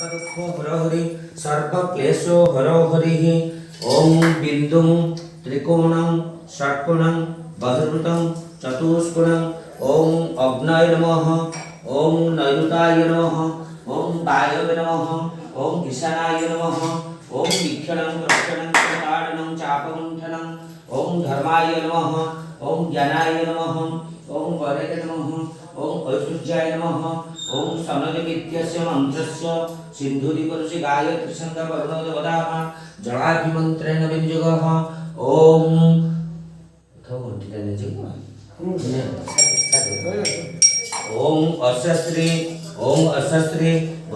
सर्वदुःखो हरो हरि सर्वक्लेशो हरो हरिः ओम बिंदुं त्रिकोणं षट्कोणं बहिर्वृतं चतुष्कोणं ओम अग्नये नमः ओम नैऋताय नमः ओम वायवे नमः ओम ईशानाय नमः ओम वीक्षणं रक्षणं ताडनं चापमंथनं ओम धर्माय नमः ओम ज्ञानाय नमः ओम वरेय नमः ओम ऐश्वर्याय नमः ओम समनवित्यस्य मंत्रस्य सिन्धुरिपरुषि गायत्री छन्द वर्णो वदामः जलाभिमन्त्रेण विनियोगः ओम ओम अश्री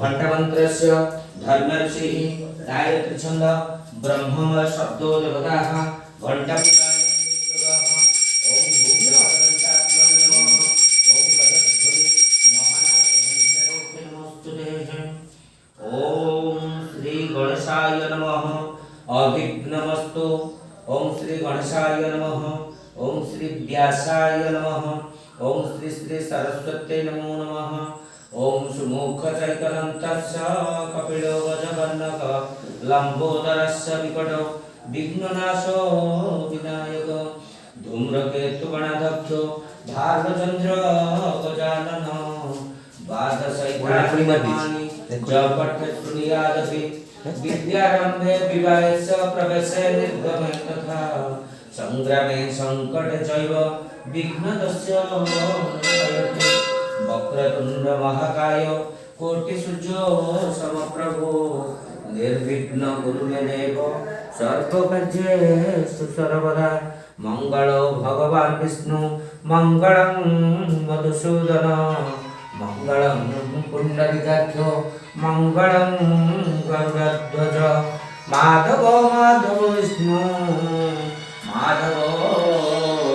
घंटा मंत्रस्य धर्मऋषि गायत्री छन्द ब्रह्म शब्दो देवताः घंटा गणेशाय नमः अभिघ्नमस्तु ओम श्री गणेशाय नमः ओम श्री व्यासाय नमः ओम श्री श्री सरस्वती नमो नमः ओम सुमुख चैतन्यस्य कपिलो गजवन्नक लंबोदरस्य विकटो विघ्ननाशो विनायक धूम्रकेतु गणाध्यक्षो भार्गचंद्र गजानन द्वादशैतानि जपठ्यत्रुनियादपि विद्यारंभे विवाहेश प्रवेशे निर्गमे तथा संग्रामे संकटे चैव विघ्नदस्य वक्रतुंड महाकाय कोटिसूर्यो समप्रभो निर्विघ्न कुरु मे देव सर्वकार्येषु सर्वदा मंगलो भगवान् विष्णु मंगलं मधुसूदन मंगलं पुंडरीकाक्षो मंगलं गरुडध्वज माधव माधव विष्णु माधव